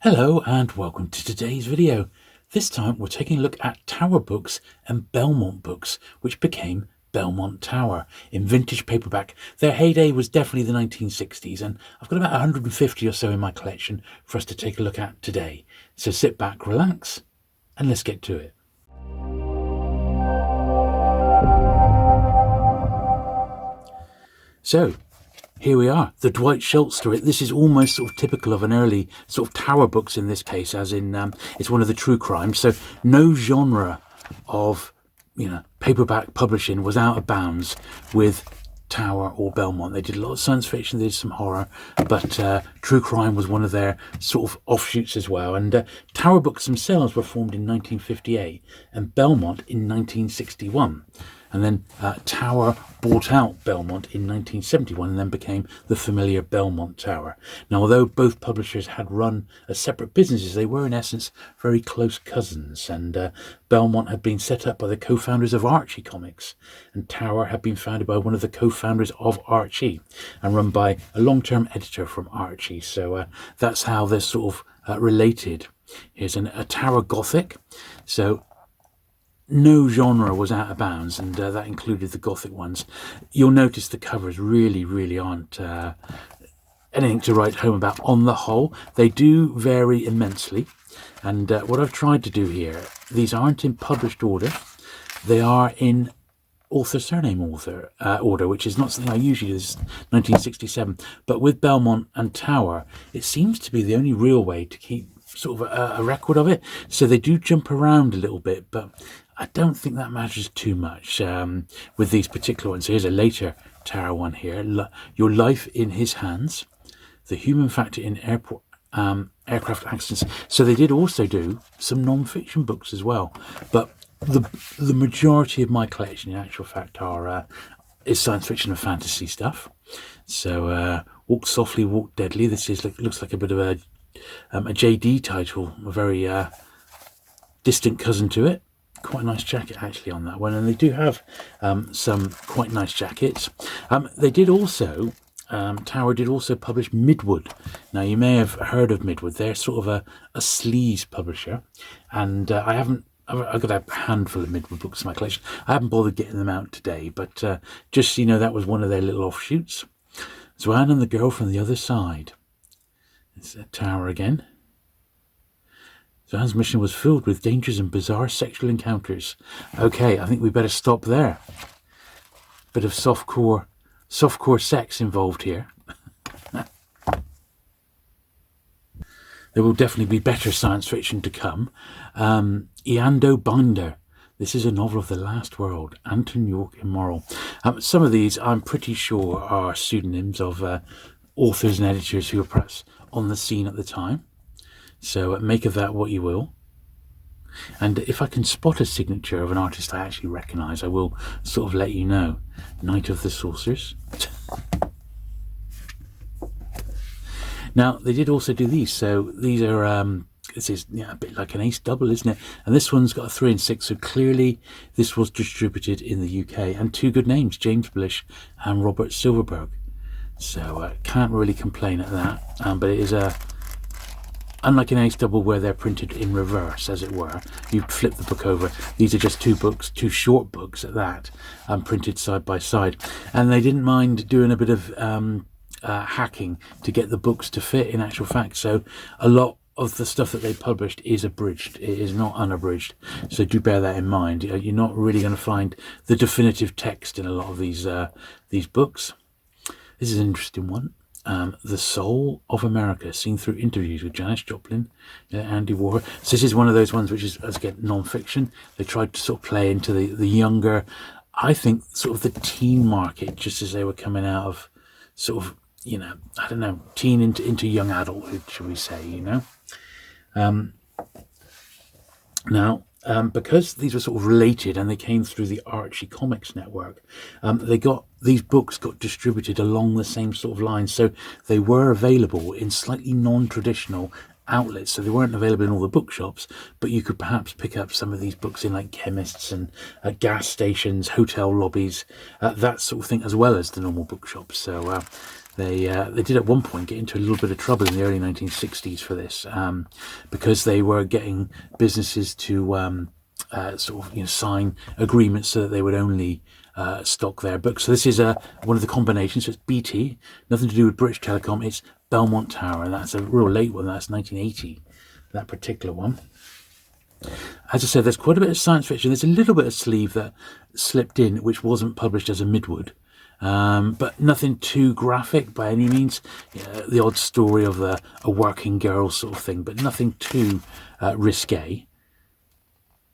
Hello and welcome to today's video. This time we're taking a look at Tower books and Belmont books, which became Belmont Tower in vintage paperback. Their heyday was definitely the 1960s, and I've got about 150 or so in my collection for us to take a look at today. So sit back, relax, and let's get to it. So, here we are, the Dwight Schultz story. This is almost sort of typical of an early sort of Tower books in this case, as in it's one of the true crimes. So no genre of, paperback publishing was out of bounds with Tower or Belmont. They did a lot of science fiction, they did some horror, but true crime was one of their sort of offshoots as well. And Tower books themselves were formed in 1958 and Belmont in 1961. And then Tower bought out Belmont in 1971 and then became the familiar Belmont Tower. Now, although both publishers had run as separate businesses, they were in essence very close cousins. And Belmont had been set up by the co-founders of Archie Comics, and Tower had been founded by one of the co-founders of Archie and run by a long-term editor from Archie. So that's how they're sort of related. Here's a Tower Gothic. So no genre was out of bounds, and that included the Gothic ones. You'll notice the covers really aren't anything to write home about on the whole. They do vary immensely, and what I've tried to do here, these aren't in published order. They are in author surname order, which is not something I usually do. This is 1967, but with Belmont and Tower, it seems to be the only real way to keep sort of a record of it. So they do jump around a little bit, but I don't think that matters too much with these particular ones. So here's a later Tower one here. Your Life in His Hands, The Human Factor in Aircraft Accidents. So they did also do some non-fiction books as well. But the majority of my collection, in actual fact, is science fiction and fantasy stuff. So Walk Softly, Walk Deadly. This looks like a bit of a JD title, a very distant cousin to it. Quite a nice jacket actually on that one, and they do have some quite nice jackets. They did also, Tower did also publish Midwood. Now you may have heard of Midwood. They're sort of a sleaze publisher, and I've got a handful of Midwood books in my collection. I haven't bothered getting them out today, but just so you know, that was one of their little offshoots. Zwan and the Girl from the Other Side. It's a Tower again. Zwan's mission was filled with dangers and bizarre sexual encounters. Okay, I think we better stop there. Bit of softcore sex involved here. There will definitely be better science fiction to come. Eando Binder. This is a novel of the last world. Anton York Immoral. Some of these I'm pretty sure are pseudonyms of authors and editors who were perhaps on the scene at the time. So make of that what you will. And if I can spot a signature of an artist I actually recognise, I will sort of let you know. Knight of the Saucers. Now, they did also do these. So these are, this is a bit like an ace double, isn't it? And this one's got a 3 and 6. So clearly this was distributed in the UK. And two good names, James Blish and Robert Silverberg. So can't really complain at that. But it is unlike an ace double where they're printed in reverse, as it were. You flip the book over. These are just two books, two short books at that, printed side by side. And they didn't mind doing a bit of hacking to get the books to fit, in actual fact. So a lot of the stuff that they published is abridged. It is not unabridged. So do bear that in mind. You're not really going to find the definitive text in a lot of these books. This is an interesting one. The Soul of America, seen through interviews with Janis Joplin, Andy Warhol. So this is one of those ones which is, again, non-fiction. They tried to sort of play into the younger, I think, sort of the teen market, just as they were coming out of sort of, I don't know, teen into young adulthood, shall we say, Now, because these were sort of related and they came through the Archie Comics network, these books got distributed along the same sort of lines. So they were available in slightly non-traditional outlets. So they weren't available in all the bookshops, but you could perhaps pick up some of these books in like chemists and gas stations, hotel lobbies, that sort of thing, as well as the normal bookshops. So They did at one point get into a little bit of trouble in the early 1960s for this, because they were getting businesses to sort of sign agreements so that they would only stock their books. So this is one of the combinations. So it's BT, nothing to do with British Telecom. It's Belmont Tower, and that's a real late one. That's 1980, that particular one. As I said, there's quite a bit of science fiction. There's a little bit of sleeve that slipped in, which wasn't published as a midwood, but nothing too graphic by any means. The odd story of a working girl sort of thing, but nothing too risque.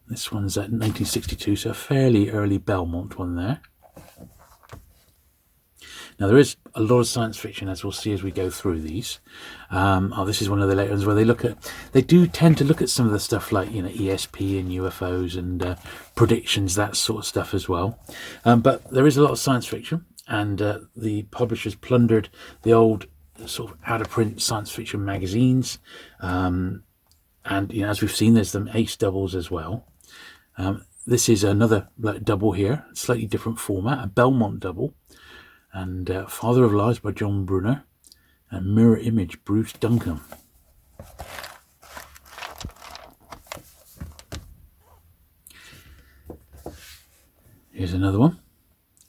This one's at 1962, so a fairly early Belmont one there. Now, there is a lot of science fiction, as we'll see as we go through these. This is one of the later ones where they do tend to look at some of the stuff like, ESP and UFOs and predictions, that sort of stuff as well. But there is a lot of science fiction, and the publishers plundered the old sort of out-of-print science fiction magazines. And, as we've seen, there's some ace doubles as well. This is another double here, slightly different format, a Belmont double. And Father of Lies by John Brunner, and Mirror Image, Bruce Duncan. Here's another one,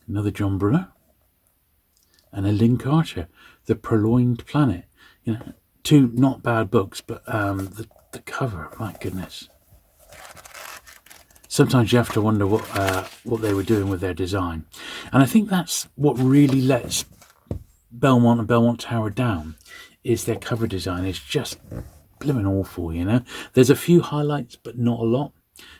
another John Brunner, and a Lin Carter, The Purloined Planet. Two not bad books, but the cover, my goodness. Sometimes you have to wonder what they were doing with their design. And I think that's what really lets Belmont and Belmont Tower down, is their cover design is just blimmin' awful, There's a few highlights, but not a lot.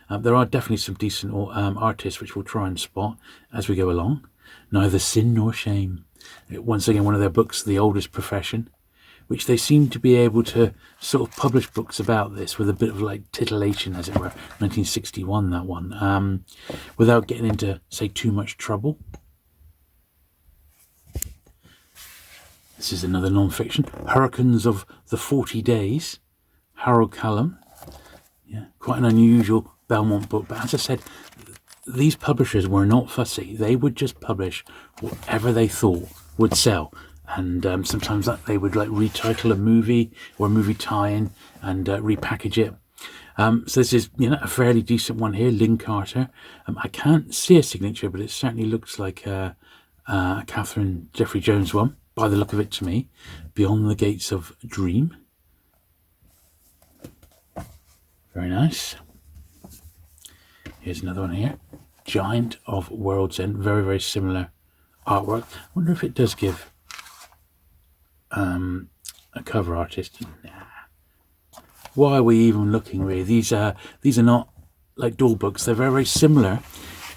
There are definitely some decent artists which we'll try and spot as we go along. Neither Sin Nor Shame. Once again, one of their books, The Oldest Profession, which they seem to be able to sort of publish books about this with a bit of titillation, as it were. 1961, that one, without getting into, say, too much trouble. This is another non-fiction, Hurricanes of the 40 Days, Harold Callum. Yeah, quite an unusual Belmont book, but as I said, these publishers were not fussy. They would just publish whatever they thought would sell. And sometimes they would retitle a movie or a movie tie-in and repackage it. So this is a fairly decent one here, Lin Carter. I can't see a signature, but it certainly looks like a Catherine Jeffrey Jones one, by the look of it to me. Beyond the Gates of Dream. Very nice. Here's another one here, Giant of World's End. Very, very similar artwork. I wonder if it does give a cover artist. Nah. Why are we even looking, really? These are not like doll books. They're very, very similar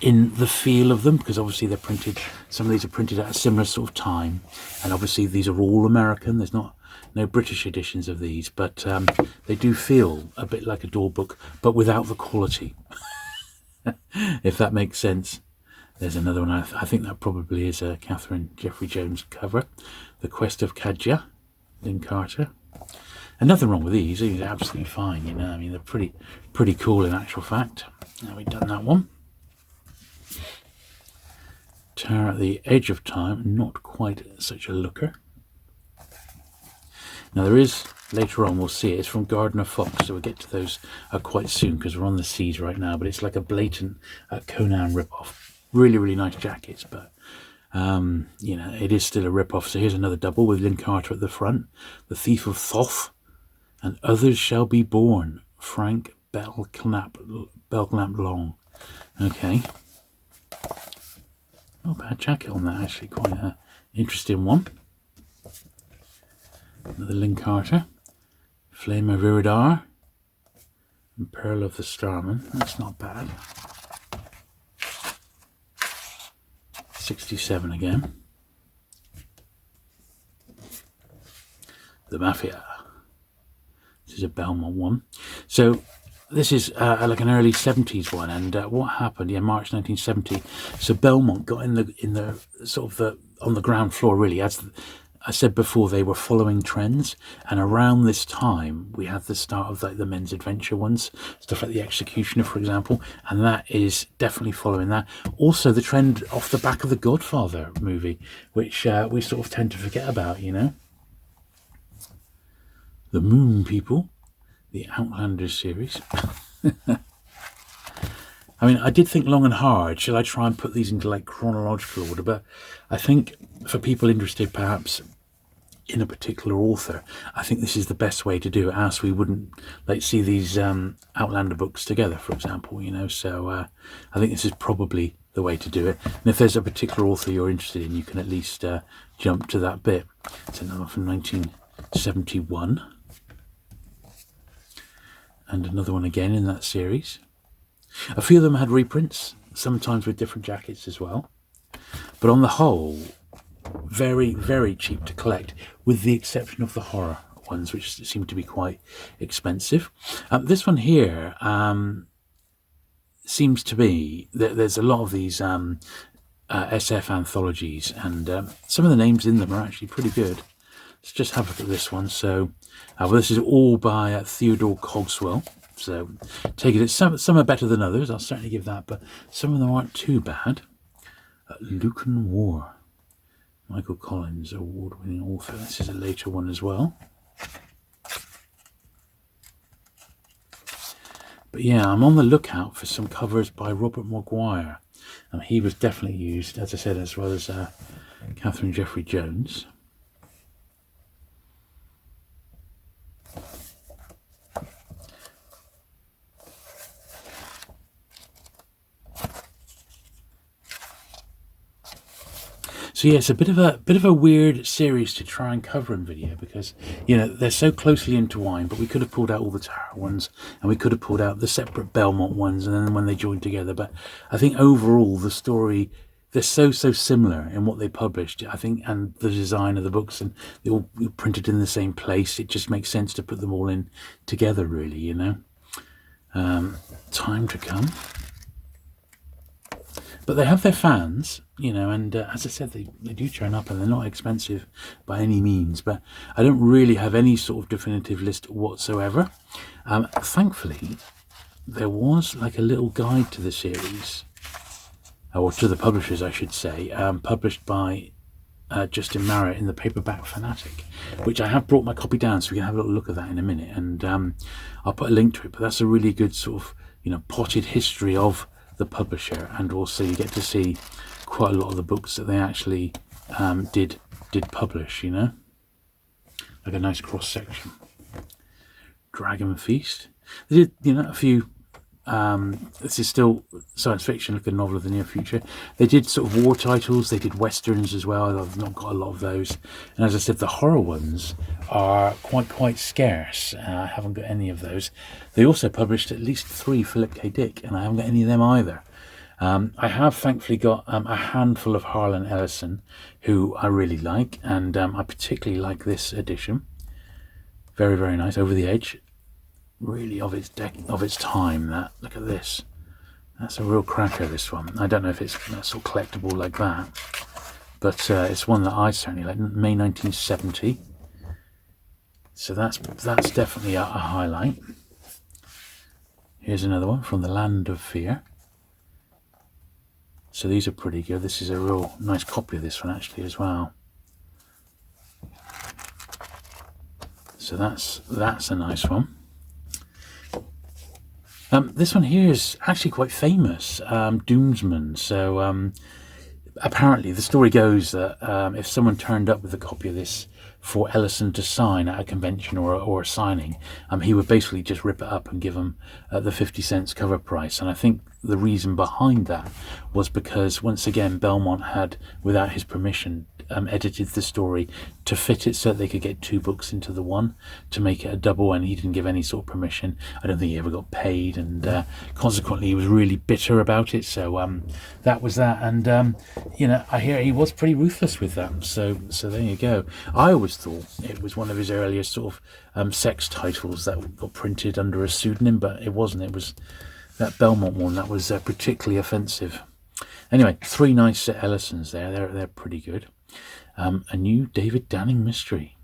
in the feel of them, because obviously they're printed, some of these are printed at a similar sort of time, and obviously these are all American. There's no British editions of these, but they do feel a bit like a doll book, but without the quality. If that makes sense. There's another one. I think that probably is a Catherine Jeffrey Jones cover. The Quest of Kadja, Lin Carter. And nothing wrong with these. These are absolutely fine, I mean, they're pretty cool in actual fact. Now we've done that one. Tower at the Edge of Time, not quite such a looker. Now there is, later on we'll see it, it's from Gardner Fox, so we'll get to those quite soon because we're on the seas right now, but it's like a blatant Conan rip-off. Really, really nice jackets, but it is still a rip-off. So here's another double with Lin Carter at the front. The Thief of Thoth and Others Shall Be Born, Frank Belknap Long. Okay. Not a bad jacket on that, actually. Quite an interesting one. Another Lin Carter. Flame of Iridar and Pearl of the Starman. That's not bad. 67 again. The Mafia. This is a Belmont one. So this is like an early 70s one, and what happened? March 1970. So Belmont got in the sort of on the ground floor, really, as I said before they were following trends, and around this time we had the start of like the men's adventure ones, stuff like The Executioner, for example, and that is definitely following that. Also, the trend off the back of the Godfather movie, which we sort of tend to forget about, you know. The Moon People, the Outlanders series. I mean, I did think long and hard, shall I try and put these into like chronological order? But I think for people interested perhaps in a particular author, I think this is the best way to do it, as we wouldn't like see these Outlander books together, for example, you know. So I think this is probably the way to do it. And if there's a particular author you're interested in, you can at least jump to that bit. It's another from 1971. And another one again in that series. A few of them had reprints, sometimes with different jackets as well. But on the whole, very, very cheap to collect, with the exception of the horror ones, which seem to be quite expensive. This one here seems to be, there's a lot of these SF anthologies, and some of the names in them are actually pretty good. Let's just have a look at this one. So, well, this is all by Theodore Cogswell. So, take it. Some are better than others. I'll certainly give that, but some of them aren't too bad. Lucan War, Michael Collins, award-winning author. This is a later one as well. But yeah, I'm on the lookout for some covers by Robert Maguire. He was definitely used, as I said, as well as Catherine Jeffrey Jones. So yeah, it's a bit of a weird series to try and cover in video, because you know they're so closely intertwined. But we could have pulled out all the Tower ones, and we could have pulled out the separate Belmont ones, and then when they joined together. But I think overall the story, they're so similar in what they published, I think, and the design of the books, and they all printed in the same place. It just makes sense to put them all in together, really, you know. Time to Come. But they have their fans, you know, and as I said, they do turn up, and they're not expensive by any means. But I don't really have any sort of definitive list whatsoever. Thankfully, there was like a little guide to the series, or to the publishers, I should say, published by Justin Marrett in the Paperback Fanatic, which I have brought my copy down, so we can have a little look at that in a minute, and I'll put a link to it. But that's a really good sort of, you know, potted history of the publisher, and also you get to see quite a lot of the books that they actually did publish, you know, like a nice cross section. Dragon Feast. They did, you know, a few. This is still science fiction, like a novel of the near future. They did sort of war titles. They did westerns as well. I've not got a lot of those. And as I said, the horror ones are quite scarce. I haven't got any of those. They also published at least 3 Philip K. Dick, and I haven't got any of them either. I have thankfully got a handful of Harlan Ellison, who I really like, and I particularly like this edition. Very, very nice. Over the Edge. Really of its time. That, look at this, that's a real cracker, this one. I don't know if it's sort of collectible like that, but it's one that I certainly like. May 1970, so that's definitely a highlight. Here's another one from the Land of Fear. So these are pretty good. This is a real nice copy of this one actually as well. So that's a nice one. This one here is actually quite famous, Doomsman. So apparently the story goes that if someone turned up with a copy of this for Ellison to sign at a convention or a signing, he would basically just rip it up and give them the 50 cents cover price. And I think the reason behind that was because, once again, Belmont had, without his permission, edited the story to fit it so that they could get 2 books into the one, to make it a double, and he didn't give any sort of permission. I don't think he ever got paid, and consequently he was really bitter about it. So that was that, and you know, I hear he was pretty ruthless with that. So there you go. I always thought it was one of his earliest sort of sex titles that got printed under a pseudonym, but it wasn't. It was that Belmont one that was particularly offensive. Anyway, 3 nice Ellisons there. They're pretty good. A new David Danning mystery.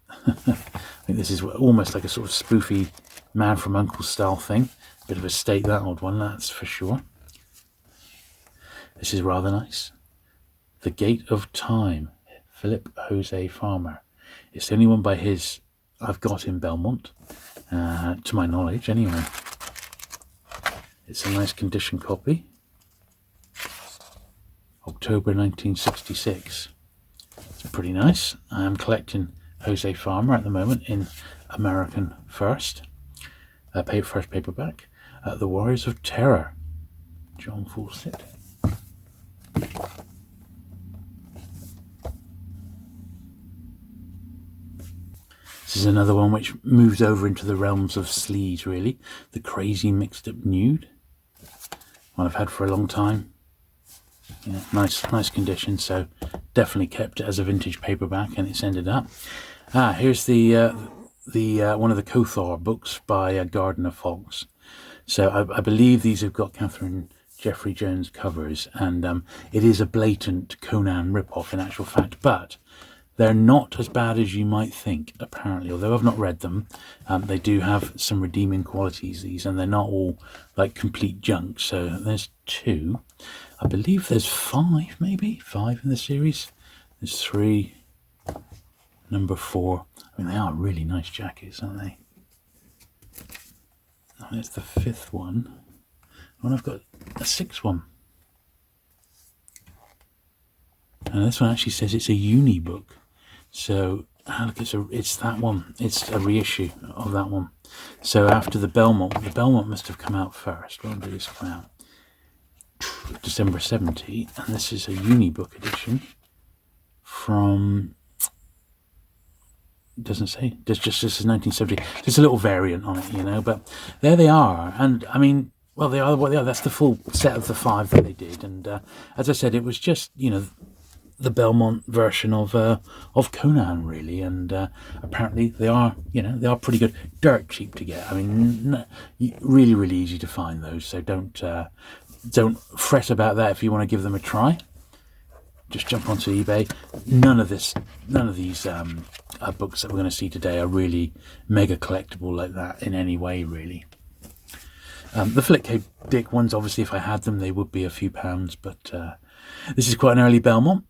I think this is almost like a sort of spoofy Man from U.N.C.L.E. style thing. Bit of a stake, that old one, that's for sure. This is rather nice. The Gate of Time, Philip Jose Farmer. It's the only one by his I've got in Belmont, to my knowledge anyway. It's a nice condition copy. October 1966. It's pretty nice. I am collecting Jose Farmer at the moment in American First. First paperback. The Warriors of Terror. John Fawcett. This is another one which moves over into the realms of sleaze, really. The Crazy Mixed Up Nude. One I've had for a long time. Yeah, nice condition, so definitely kept it as a vintage paperback, and it's ended up. Here's the one of the Kothar books by Gardner Fox. So I believe these have got Catherine Jeffrey Jones covers, and it is a blatant Conan ripoff in actual fact, but they're not as bad as you might think, apparently. Although I've not read them, they do have some redeeming qualities, these, and they're not all like complete junk. So there's 2. I believe there's 5, maybe 5 in the series. There's 3, number 4. I mean, they are really nice jackets, aren't they? Oh, there's the 5th one. And I've got a 6th one. And this one actually says it's a uni book. So look, it's that one. It's a reissue of that one. So after the Belmont must have come out first. When did this come out? December 70, and this is a uni book edition from, doesn't say, this is 1970. There's a little variant on it, you know, but there they are. And I mean, well, they are what they are. That's the full set of the 5 that they did. And as I said, it was just, you know, the Belmont version of Conan, really. And apparently they are, you know, they are pretty good. Dirt cheap to get. I mean, really easy to find those. So don't fret about that if you want to give them a try. Just jump onto eBay. None of these books that we're going to see today are really mega collectible like that in any way, really. The Philip K. Dick ones, obviously, if I had them, they would be a few pounds. But this is quite an early Belmont.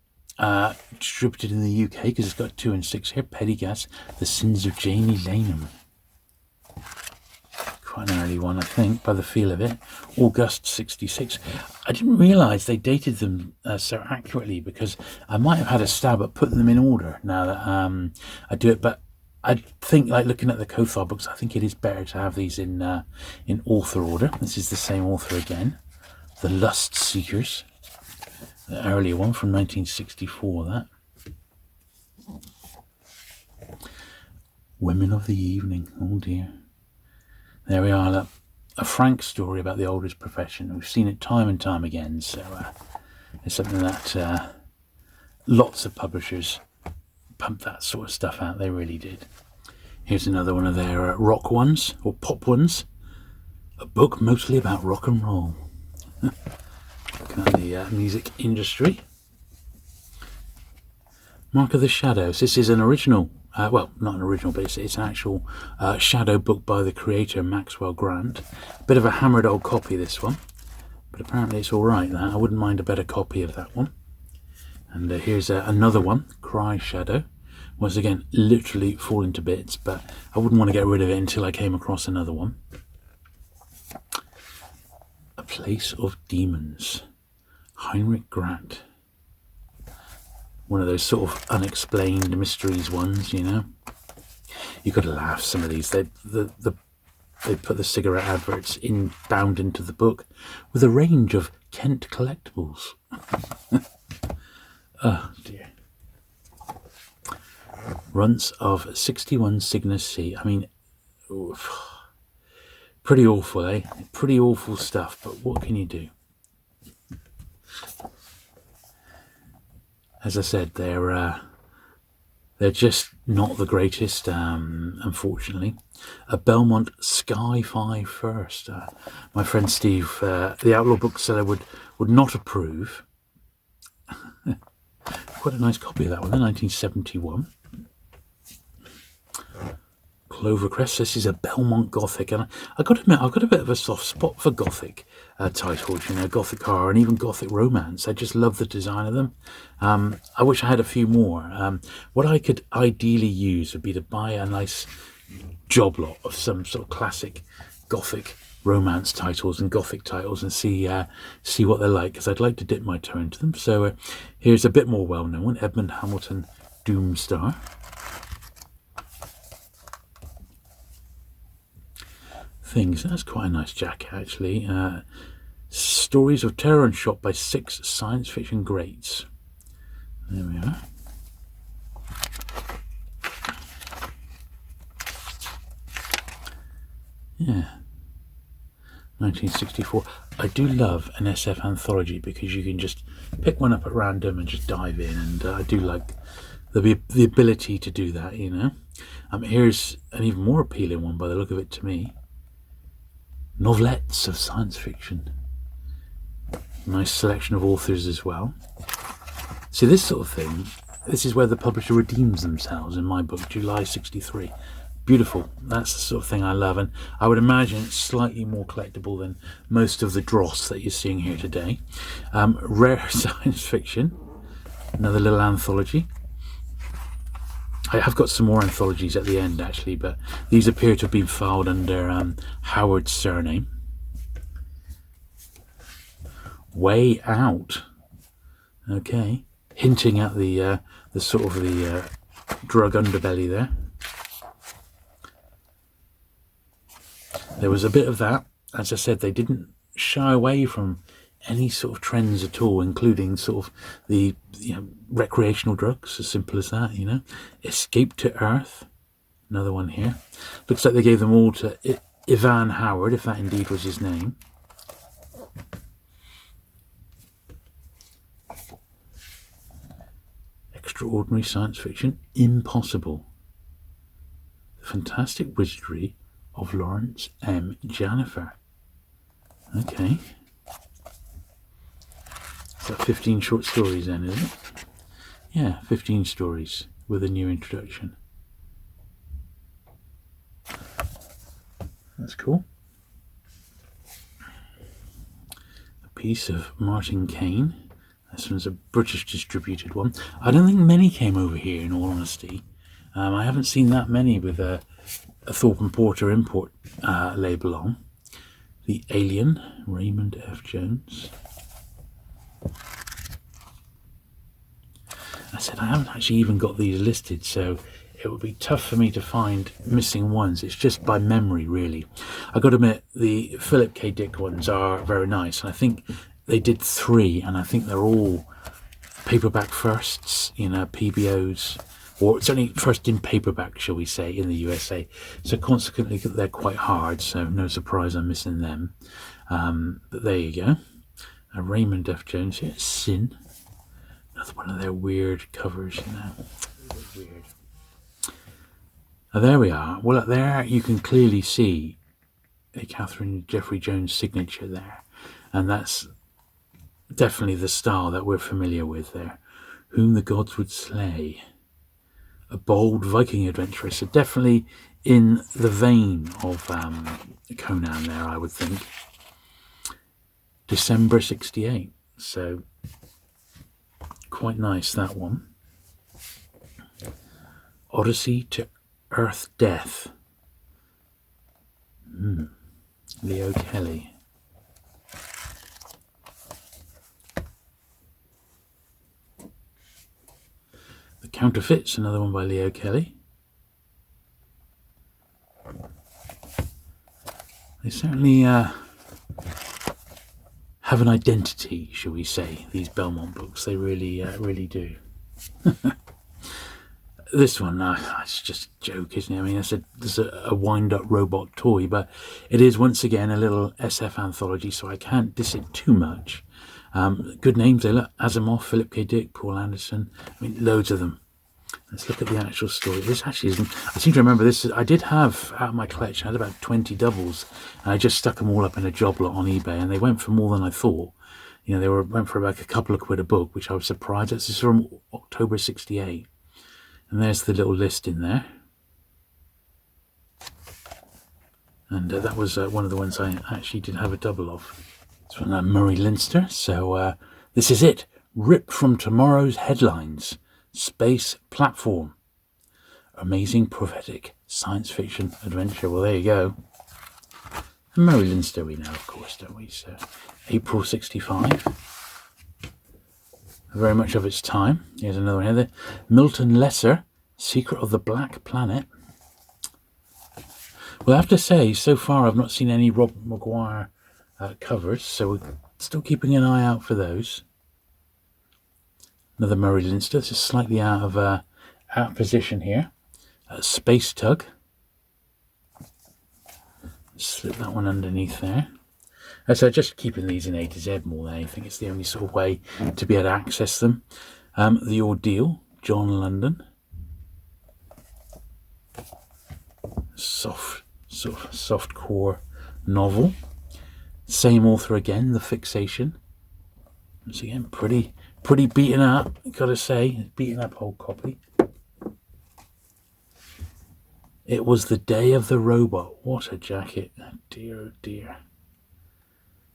Distributed in the UK, because it's got 2 and 6 here. Pendergast, The Sins of Jamie Lanham. Quite an early one, I think, by the feel of it. August 66. I didn't realise they dated them so accurately, because I might have had a stab at putting them in order now that I do it. But I think, like looking at the Kothar books, I think it is better to have these in author order. This is the same author again. The Lust Seekers. The earlier one from 1964, that. Women of the Evening. Oh dear. There we are. A frank story about the oldest profession. We've seen it time and time again. So it's something that lots of publishers pumped that sort of stuff out. They really did. Here's another one of their rock ones, or pop ones. A book mostly about rock and roll. Looking at the music industry. Mark of the Shadows. This is an original, well, not an original, but it's an actual shadow book by the creator, Maxwell Grant. Bit of a hammered old copy, this one. But apparently it's all right, that. I wouldn't mind a better copy of that one. And here's another one, Cry Shadow. Once again, literally falling to bits, but I wouldn't want to get rid of it until I came across another one. A Place of Demons. Heinrich Grant. One of those sort of unexplained mysteries ones, you know. You got to laugh, some of these. They put the cigarette adverts bound into the book with a range of Kent collectibles. Oh dear. Runts of 61 Cygnus C. I mean, oof, pretty awful, eh? Pretty awful stuff, but what can you do? As I said, they're just not the greatest, unfortunately. A Belmont Sky-Fi First. My friend Steve, the Outlaw Bookseller, would not approve. Quite a nice copy of that one, 1971. Clovercrest. This is a Belmont Gothic, and I got to admit, I've got a bit of a soft spot for Gothic titles, you know, Gothic horror and even Gothic romance. I just love the design of them. I wish I had a few more. What I could ideally use would be to buy a nice job lot of some sort of classic Gothic romance titles and Gothic titles and see what they're like, because I'd like to dip my toe into them. So here's a bit more well-known one, Edmund Hamilton Doomstar. Things. That's quite a nice jacket, actually. Stories of terror and shock by 6 science fiction greats. There we are. Yeah. 1964. I do love an SF anthology because you can just pick one up at random and just dive in, and I do like the ability to do that, you know. Here's an even more appealing one by the look of it to me. Novelettes of science fiction. Nice selection of authors as well. See, this sort of thing, this is where the publisher redeems themselves in my book, July 63. Beautiful. That's the sort of thing I love, and I would imagine it's slightly more collectible than most of the dross that you're seeing here today. Rare science fiction. Another little anthology. I have got some more anthologies at the end, actually, but these appear to have been filed under Howard's surname. Way Out. Okay. Hinting at the sort of the drug underbelly there. There was a bit of that. As I said, they didn't shy away from any sort of trends at all, including sort of the recreational drugs, as simple as that, you know. Escape to Earth, another one here. Looks like they gave them all to Ivan Howard, if that indeed was his name. Extraordinary science fiction, Impossible. The Fantastic Wizardry of Lawrence M. Janifer. Okay. Is that 15 short stories then, is it? Yeah, 15 stories with a new introduction. That's cool. A piece of Martin Kane. This one's a British distributed one. I don't think many came over here, in all honesty. I haven't seen that many with a Thorpe and Porter import label on. The Alien, Raymond F. Jones. I said I haven't actually even got these listed, so it would be tough for me to find missing ones. It's just by memory, really. I got to admit, the Philip K. Dick ones are very nice, and I think they did 3, and I think they're all paperback firsts, you know, PBOs, or it's only first in paperback, shall we say, in the USA. So consequently, they're quite hard, so no surprise I'm missing them. But there you go. Raymond F. Jones here, Sin. Another one of their weird covers, you know. Weird. There we are. Well, up there you can clearly see a Catherine Jeffrey Jones signature there, and that's definitely the style that we're familiar with there. Whom the Gods Would Slay. A bold Viking adventuress, so definitely in the vein of Conan there, I would think. December 68, so quite nice, that one. Odyssey to Earth Death. Leo Kelly. The Counterfeits, another one by Leo Kelly. They certainly have an identity, shall we say, these Belmont books. They really do. This one, it's just a joke, isn't it? I mean, there's a wind-up robot toy, but it is, once again, a little SF anthology, so I can't diss it too much. Good names, they look. Asimov, Philip K. Dick, Paul Anderson. I mean, loads of them. Let's look at the actual story. This actually isn't... I seem to remember this. I did have, out of my collection, I had about 20 doubles, and I just stuck them all up in a job lot on eBay, and they went for more than I thought. You know, they went for about a couple of quid a book, which I was surprised. This is from October 68. And there's the little list in there. And that was one of the ones I actually did have a double of. It's from Murray Leinster. So this is it. Ripped from tomorrow's headlines. Space platform. Amazing prophetic science fiction adventure. Well, there you go. And Murray Leinster we know, of course, don't we? So April 65. Very much of its time. Here's another one here. Milton Lesser, Secret of the Black Planet. Well, I have to say, so far I've not seen any Robert Maguire covers, so we're still keeping an eye out for those. Another Murray Leinster. This is slightly out of position here. Space Tug. Slip that one underneath there. So just keeping these in A to Z more than anything. It's the only sort of way to be able to access them. The Ordeal, John London. Soft core novel. Same author again, The Fixation. Once again, pretty beaten up, gotta say. Beaten up old copy. It Was the Day of the Robot. What a jacket. Oh dear, oh dear.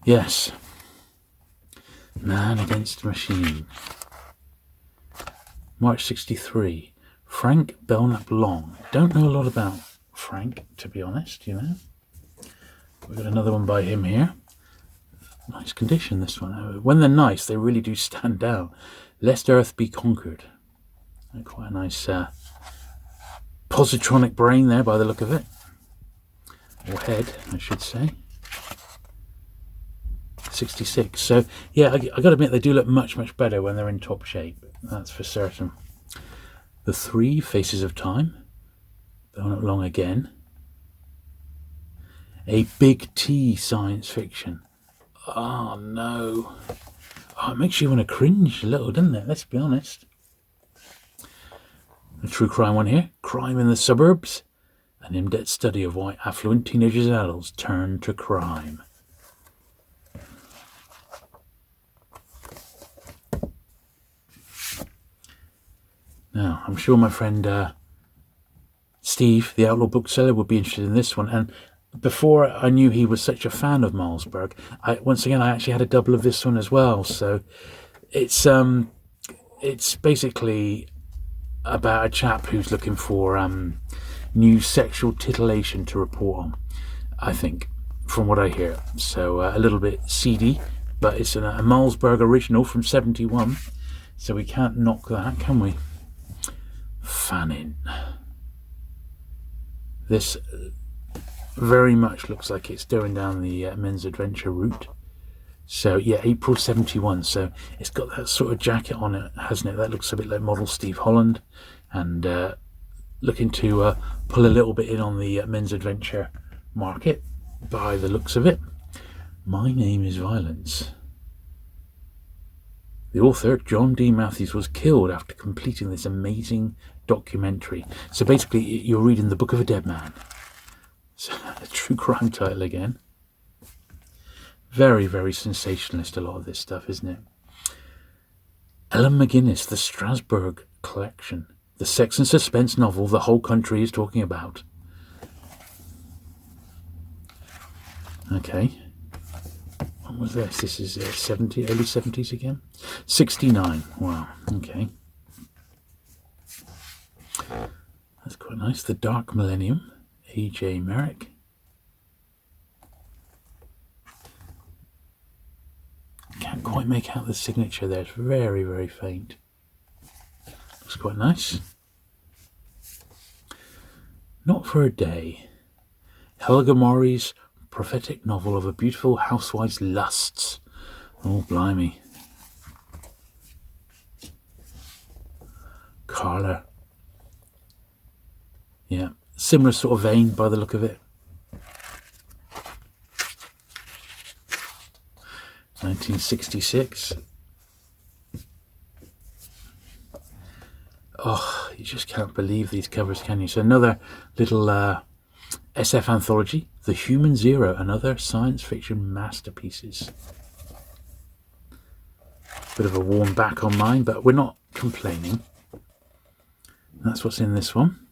Yes. Man Against Machine. March 63. Frank Belknap Long. Don't know a lot about Frank, to be honest, you know. We've got another one by him here. Nice condition, this one. When they're nice, they really do stand out. Lest Earth Be Conquered. Quite a nice positronic brain there by the look of it. Or head, I should say. 66. So, yeah, I got to admit, they do look much, much better when they're in top shape. That's for certain. The Three Faces of Time. Not long again. A Big T science fiction. Oh, no. Oh, it makes you want to cringe a little, doesn't it? Let's be honest. A true crime one here. Crime in the Suburbs. An in-depth study of why affluent teenagers and adults turn to crime. Now, I'm sure my friend Steve, the Outlaw Bookseller, would be interested in this one. And before I knew he was such a fan of Milesburg, I actually had a double of this one as well. So it's basically about a chap who's looking for new sexual titillation to report on, I think, from what I hear. So a little bit seedy, but it's a Milesburg original from 71, so we can't knock that, can we? Fannin. This very much looks like it's going down the men's adventure route. So yeah, April 71. So it's got that sort of jacket on it, hasn't it? That looks a bit like model Steve Holland, and looking to pull a little bit in on the men's adventure market by the looks of it. My Name is Violence. The author, John D. Matthews, was killed after completing this amazing documentary. So basically, you're reading The Book of a Dead Man. So, a true crime title again. Very, very sensationalist, a lot of this stuff, isn't it? Ellen McGuinness, The Strasbourg Collection. The sex and suspense novel the whole country is talking about. Okay. What was this? This is early 70s again? 69. Wow. Okay. That's quite nice. The Dark Millennium. A.J. Merrick. Can't quite make out the signature there. It's very, very faint. Looks quite nice. Not for a Day. Helga Maury's prophetic novel of a beautiful housewife's lusts. Oh, blimey. Carla. Yeah, similar sort of vein by the look of it. 1966. Oh, you just can't believe these covers, can you? So another little SF anthology, The Human Zero, and other science fiction masterpieces. Bit of a worn back on mine, but we're not complaining. That's what's in this one.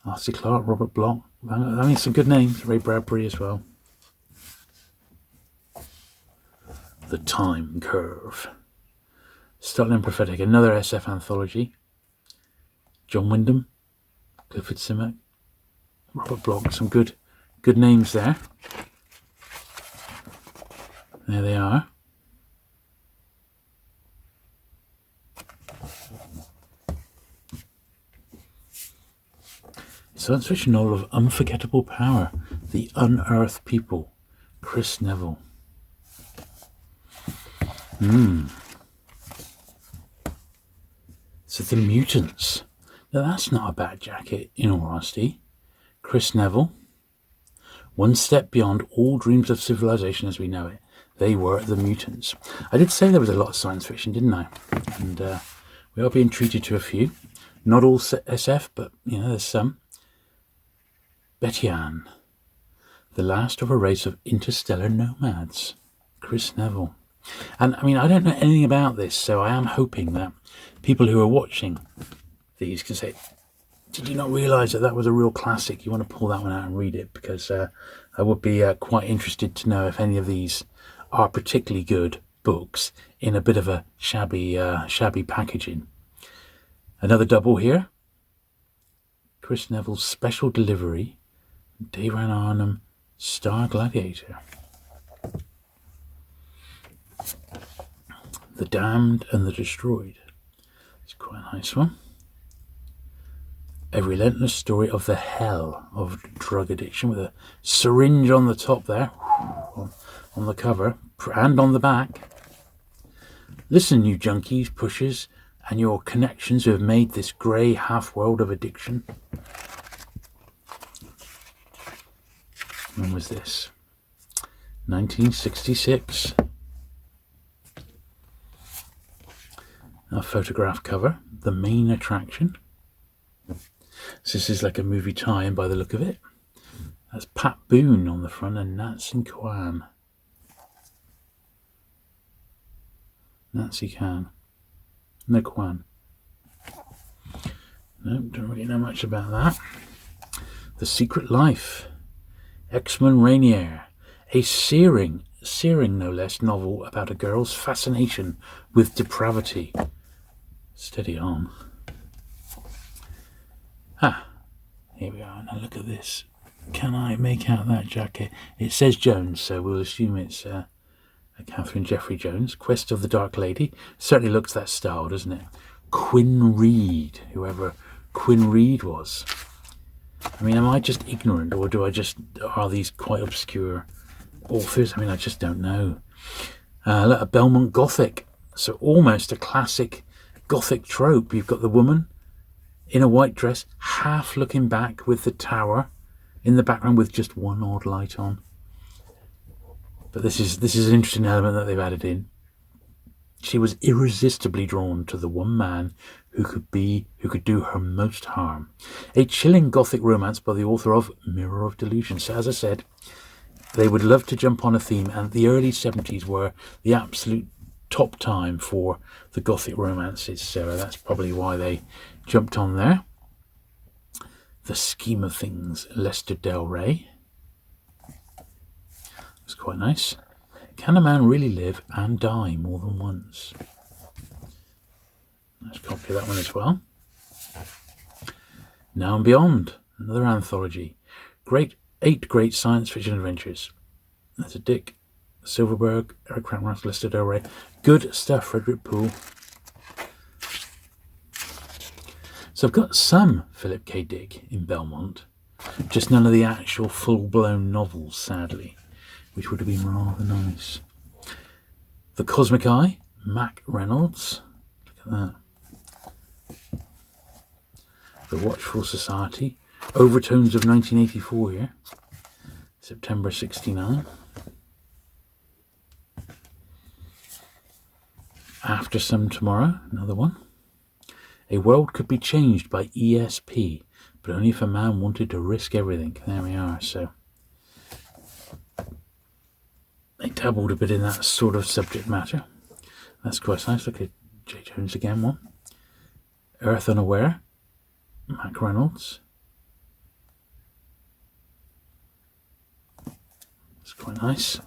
Arthur Clarke, Robert Bloch. I mean, some good names. Ray Bradbury as well. The Time Curve. Startling and Prophetic, another SF anthology. John Wyndham, Clifford Simak, Robert Bloch. Some good names there. There they are. Science fiction novel of unforgettable power, The Unearthed People, Chris Neville. So The Mutants. Now that's not a bad jacket, in all honesty. Chris Neville. One step beyond all dreams of civilization as we know it. They were the mutants. I did say there was a lot of science fiction, didn't I? And we are being treated to a few. Not all SF, but there's some. Betty Ann, the last of a race of interstellar nomads. Chris Neville. And I mean, I don't know anything about this, so I am hoping that people who are watching these can say, did you not realise that was a real classic? You want to pull that one out and read it, because I would be quite interested to know if any of these are particularly good books in a bit of a shabby packaging. Another double here. Chris Neville's Special Delivery. Dave Van Arnhem, Star Gladiator. The Damned and the Destroyed. It's quite a nice one. A relentless story of the hell of drug addiction, with a syringe on the top there, on the cover, and on the back. Listen, you junkies, pushers, and your connections who have made this grey half-world of addiction. When was this? 1966. A photograph cover. The main attraction. So this is like a movie tie-in by the look of it. That's Pat Boone on the front and Nancy Kwan. Nancy Kwan. No, Kwan. No, don't really know much about that. The Secret Life. X-Men Rainier, a searing no less, novel about a girl's fascination with depravity. Steady on. Here we are. Now look at this. Can I make out that jacket? It says Jones, so we'll assume it's a Catherine Jeffrey Jones. Quest of the Dark Lady. Certainly looks that style, doesn't it? Quinn Reed, whoever Quinn Reed was. I mean, am I just ignorant, or are these quite obscure authors? I mean, I just don't know. Look, a Belmont Gothic. So almost a classic Gothic trope. You've got the woman in a white dress, half looking back with the tower in the background with just one odd light on. But this is an interesting element that they've added in. She was irresistibly drawn to the one man who could do her most harm. A chilling Gothic romance by the author of Mirror of Delusion. So as I said, they would love to jump on a theme, and the early 70s were the absolute top time for the Gothic romances, so that's probably why they jumped on there. The Scheme of Things, Lester Del Rey. It's quite nice. Can a man really live and die more than once? Let's copy that one as well. Now and Beyond, another anthology. 8 great science fiction adventures. That's a Dick Silverberg, Eric Crankworth, Lester Del Rey. Good stuff, Frederick Poole. So I've got some Philip K. Dick in Belmont, just none of the actual full-blown novels, sadly, which would have been rather nice. The Cosmic Eye, Mac Reynolds. Look at that. The Watchful Society, Overtones of 1984 here, September 69. After Some Tomorrow, another one. A World Could Be Changed by ESP, but only if a man wanted to risk everything. There we are. So they dabbled a bit in that sort of subject matter. That's quite nice. Look at J. Jones again one. Earth Unaware, Mac Reynolds. It's quite nice.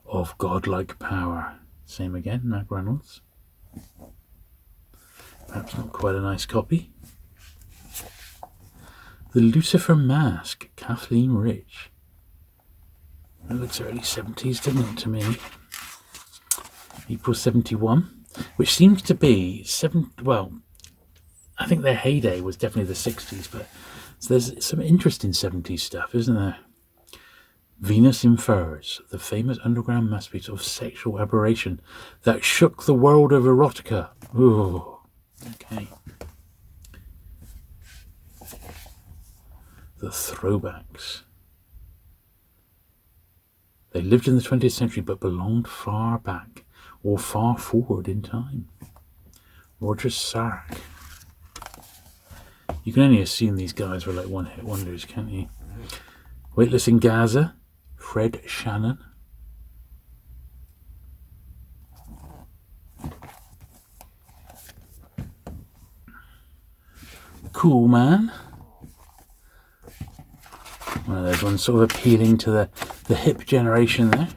Of Godlike Power, same again, Mac Reynolds. Perhaps not quite a nice copy. The Lucifer Mask, Kathleen Rich. That looks early 70s, doesn't it, to me? April 71, which seems to be well, I think their heyday was definitely the 60s, but so there's some interesting 70s stuff, isn't there? Venus in Furs, the famous underground masterpiece of sexual aberration that shook the world of erotica. Ooh, okay. The Throwbacks. They lived in the 20th century but belonged far back or far forward in time. Roger Sark. You can only assume these guys were like one-hit wonders, can't you? Weightless in Gaza, Fred Shannon. Cool Man. One of those ones sort of appealing to the hip generation there.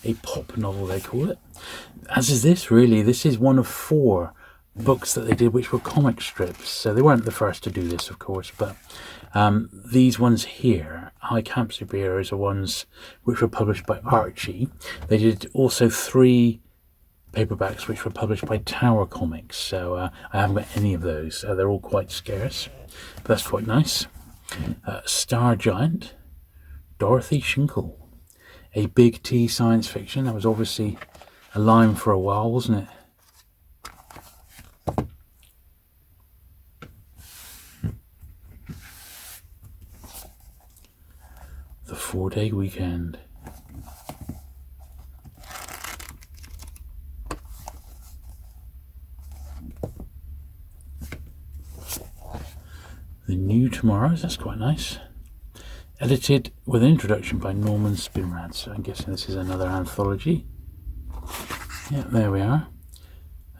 A pop novel, they call it. As is this, really. This is one of 4 books that they did which were comic strips. So they weren't the first to do this, of course, but these ones here, High Camp Superheroes, are ones which were published by Archie. They did also 3 paperbacks which were published by Tower Comics, so I haven't got any of those. They're all quite scarce, but that's quite nice. Star Giant, Dorothy Shinkle. A big T science fiction. That was obviously a line for a while, wasn't it? The 4-Day Weekend. The New Tomorrows, that's quite nice. Edited with an introduction by Norman Spinrad, so I'm guessing this is another anthology. Yeah, there we are.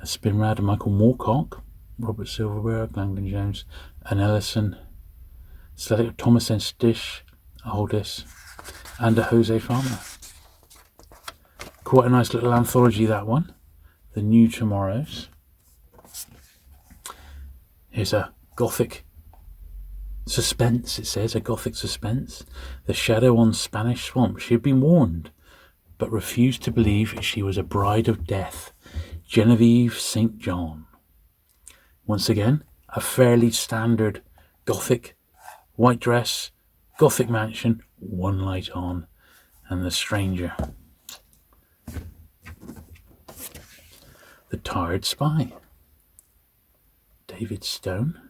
Spinrad and Michael Moorcock, Robert Silverberg, Langdon Jones, and Ellison, Sletic, Thomas and Stish, Aldis, and a Jose Farmer. Quite a nice little anthology, that one. The New Tomorrows. Here's a Gothic suspense, it says, a Gothic suspense. The Shadow on Spanish Swamp. She had been warned, but refused to believe she was a bride of death. Genevieve St. John. Once again, a fairly standard Gothic, white dress, Gothic mansion, one light on, and the stranger. The Tired Spy. David Stone.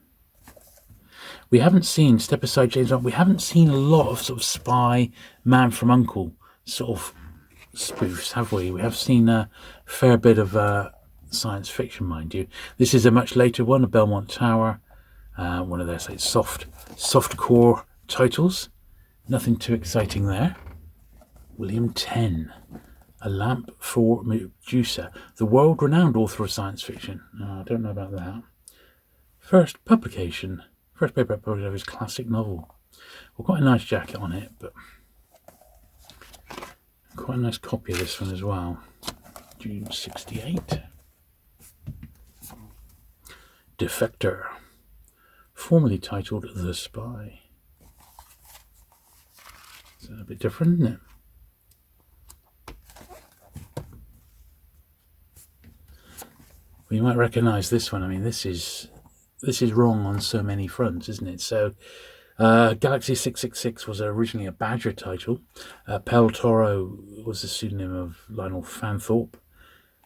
We haven't seen, step aside James Bond, we haven't seen a lot of sort of spy, Man from U.N.C.L.E. sort of spoofs, have we? We have seen a fair bit of science fiction, mind you. This is a much later one, a Belmont Tower, one of their like, soft-core titles. Nothing too exciting there. William Tenn, A Lamp for Medusa, the world-renowned author of science fiction. I don't know about that. First publication. First paperback published of his classic novel. Well, quite a nice jacket on it, but quite a nice copy of this one as well. June 68. Defector, formerly titled The Spy. It's a bit different, isn't it? Well, you might recognise this one. I mean, this is wrong on so many fronts, isn't it? So, Galaxy 666 was originally a Badger title. Pel Toro was the pseudonym of Lionel Fanthorpe.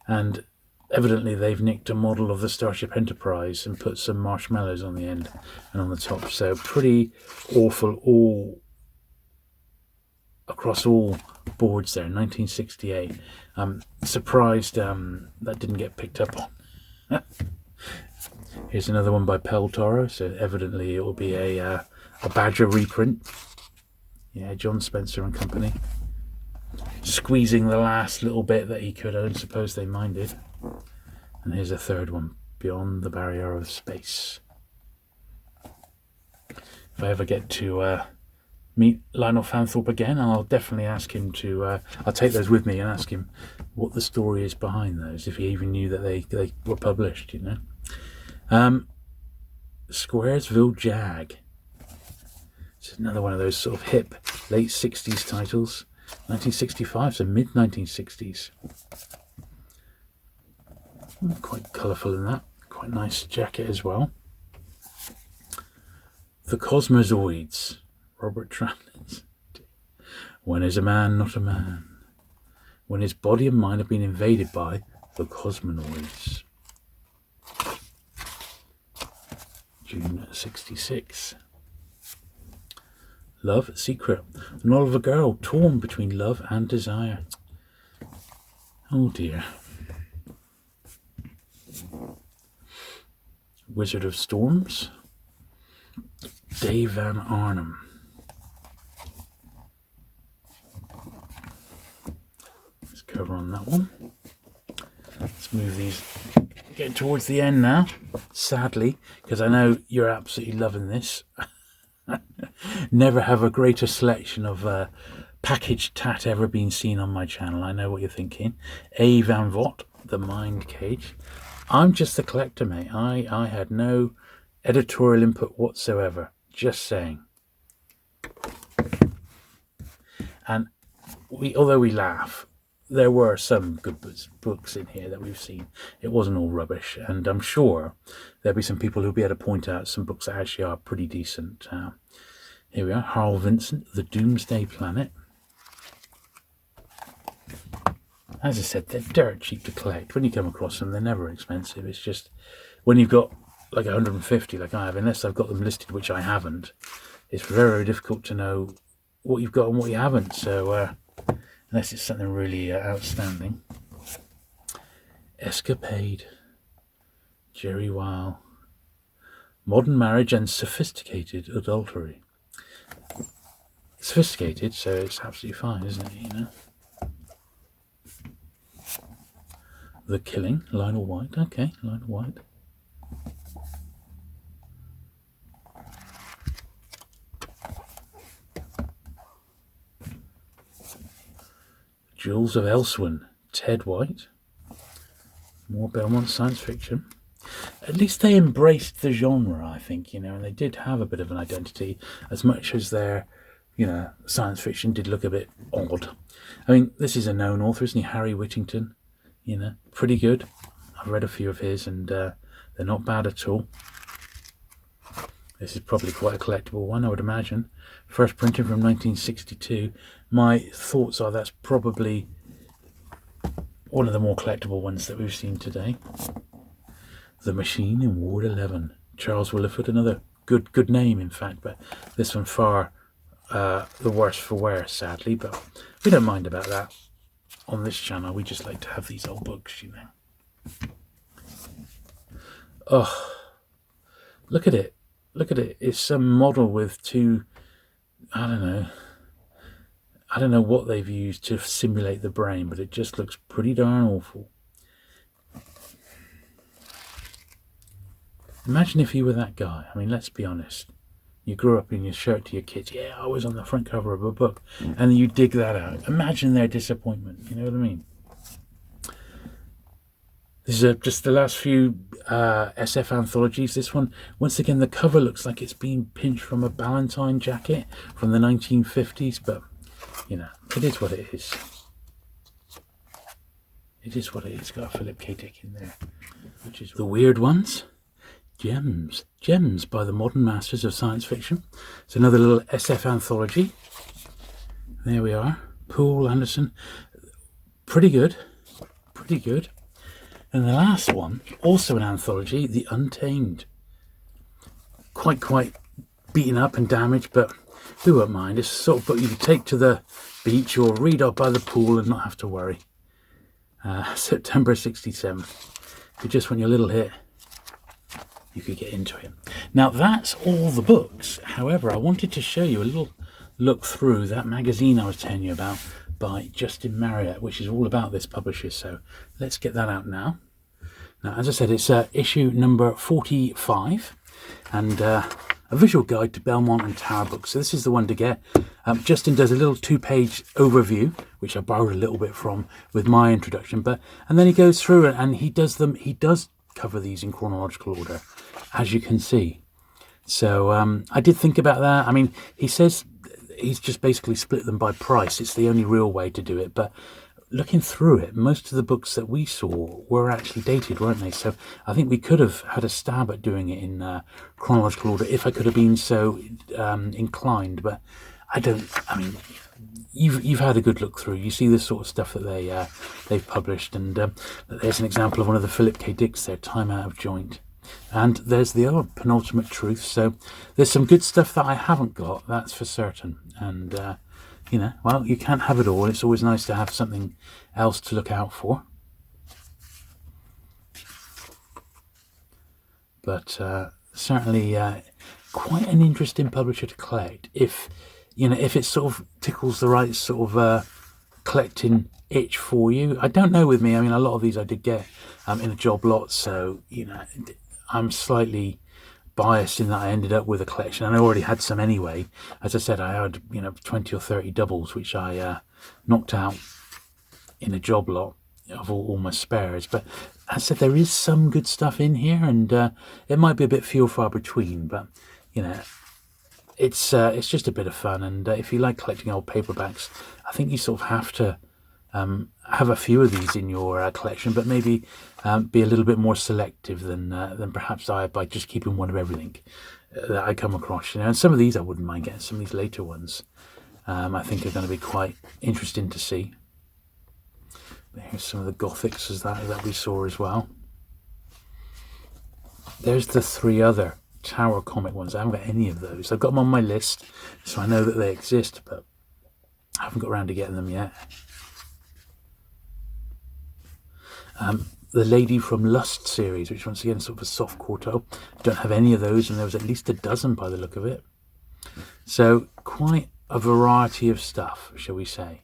And evidently they've nicked a model of the Starship Enterprise and put some marshmallows on the end and on the top. So pretty awful all across all boards there, 1968. I'm surprised that didn't get picked up on. Here's another one by Pel Toro, so evidently it will be a Badger reprint. Yeah, John Spencer and Company. squeezing the last little bit that he could. I don't suppose they minded. And here's a third one, Beyond the Barrier of Space. If I ever get to meet Lionel Fanthorpe again, I'll definitely ask him to, I'll take those with me and ask him what the story is behind those, if he even knew that they were published, you know. Squaresville Jag. It's another one of those sort of hip late 60s titles. 1965, so mid 1960s. Quite colourful in that. Quite nice jacket as well. The Cosmozoids. Robert Trowlins. When is a man not a man? When his body and mind have been invaded by the cosmonoids. June 66. Love Secret. The novel of a girl torn between love and desire. Oh dear. Wizard of Storms. Dave Van Arnhem. Let's cover on that one. Let's move these. Getting towards the end now, sadly, because I know you're absolutely loving this. Never have a greater selection of packaged tat ever been seen on my channel. I know what you're thinking. A. Van Vogt, The Mind Cage. I'm just the collector, mate. I had no editorial input whatsoever. Just saying. And although we laugh, there were some good books in here that we've seen. It wasn't all rubbish, and I'm sure there'll be some people who'll be able to point out some books that actually are pretty decent. Here we are, Harl Vincent, The Doomsday Planet. As I said, they're dirt cheap to collect. When you come across them, they're never expensive. It's just when you've got like 150 like I have, unless I've got them listed, which I haven't, it's very, very difficult to know what you've got and what you haven't. So unless it's something really outstanding. Escapade. Jerry Weil. Modern Marriage and Sophisticated Adultery. Sophisticated, so it's absolutely fine, isn't it, you know? The Killing, Lionel White. Okay, Lionel White. Jules of Elswin, Ted White. More Belmont science fiction. At least they embraced the genre, I think, you know, and they did have a bit of an identity, as much as their, you know, science fiction did look a bit odd. I mean, this is a known author, isn't he? Harry Whittington, you know, pretty good. I've read a few of his, and they're not bad at all. This is probably quite a collectible one, I would imagine. First printing from 1962. My thoughts are that's probably one of the more collectible ones that we've seen today. The Machine in Ward 11. Charles Williford, another good name, in fact, but this one far the worse for wear, sadly. But we don't mind about that on this channel. We just like to have these old books, you know. Oh, look at it. Look at it. It's some model with two, I don't know what they've used to simulate the brain, but it just looks pretty darn awful. Imagine if you were that guy. I mean, let's be honest. You grew up in your shirt to your kids. Yeah, I was on the front cover of a book. And you dig that out. Imagine their disappointment. You know what I mean? This is just the last few SF anthologies. This one, once again, the cover looks like it's been pinched from a Ballantine jacket from the 1950s. But, you know, it is what it is. It is what it is. Got a Philip K. Dick in there. Which is The Weird Ones. Gems by the Modern Masters of Science Fiction. It's another little SF anthology. There we are. Poole Anderson. Pretty good. And the last one, also an anthology, The Untamed. Quite beaten up and damaged, but we won't mind. It's the sort of book you could take to the beach or read up by the pool and not have to worry. September 67. If you just want your little hit, you could get into it. Now that's all the books. However, I wanted to show you a little look through that magazine I was telling you about, by Justin Marriott, which is all about this publisher. So let's get that out now. Now, as I said, it's issue number 45, and a visual guide to Belmont and Tower books. So this is the one to get. Justin does a little 2-page overview, which I borrowed a little bit from with my introduction, and then he goes through it and he does cover these in chronological order, as you can see. So I did think about that. I mean, he says he's just basically split them by price. It's the only real way to do it. But looking through it, most of the books that we saw were actually dated, weren't they? So I think we could have had a stab at doing it in chronological order if I could have been so inclined. But I don't. I mean, you've had a good look through. You see the sort of stuff that they've published, and there's an example of one of the Philip K. Dicks there, Time Out of Joint. And there's the other Penultimate Truth. So there's some good stuff that I haven't got, that's for certain. And, you know, well, you can't have it all. It's always nice to have something else to look out for. But certainly quite an interesting publisher to collect. If it sort of tickles the right sort of collecting itch for you. I don't know with me. I mean, a lot of these I did get in a job lot. So, you know, I'm slightly biased in that I ended up with a collection, and I already had some anyway. As I said, I had 20 or 30 doubles which I knocked out in a job lot of all my spares. But as I said, there is some good stuff in here, and it might be a bit few or far between, but it's just a bit of fun. And if you like collecting old paperbacks, I think you sort of have to have a few of these in your collection, but maybe be a little bit more selective than perhaps I, by just keeping one of everything that I come across. And some of these I wouldn't mind getting. Some of these later ones I think are going to be quite interesting to see. But here's some of the Gothics that we saw as well. There's the 3 other Tower comic ones. I haven't got any of those. I've got them on my list, so I know that they exist, but I haven't got around to getting them yet. The Lady from Lust series, which once again is sort of a soft quarto. Don't have any of those, and there was at least a dozen by the look of it. So quite a variety of stuff, shall we say,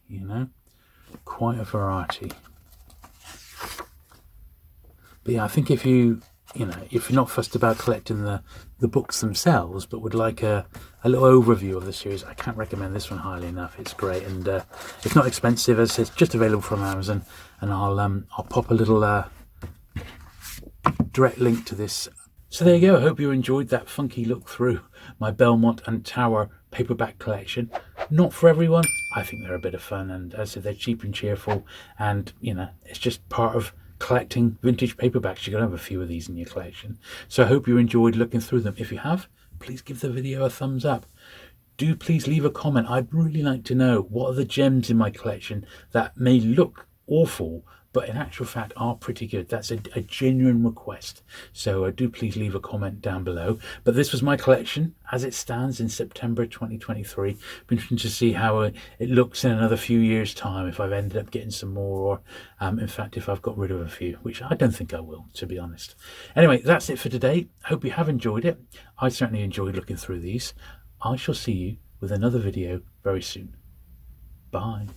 quite a variety. But yeah, I think if you're not fussed about collecting the books themselves, but would like a little overview of the series, I can't recommend this one highly enough. It's great, and it's not expensive, as it's just available from Amazon. And I'll pop a little direct link to this. So there you go. I hope you enjoyed that funky look through my Belmont and Tower paperback collection. Not for everyone. I think they're a bit of fun, and as I said, they're cheap and cheerful, and it's just part of collecting vintage paperbacks. You're going to have a few of these in your collection. So I hope you enjoyed looking through them. If you have, please give the video a thumbs up. Do please leave a comment. I'd really like to know what are the gems in my collection that may look awful, but in actual fact are pretty good. That's a genuine request. So do please leave a comment down below. But this was my collection as it stands in September 2023. Be interesting to see how it looks in another few years' time, if I've ended up getting some more, or in fact if I've got rid of a few, which I don't think I will, to be honest. Anyway, that's it for today. Hope you have enjoyed it. I certainly enjoyed looking through these. I shall see you with another video very soon. Bye.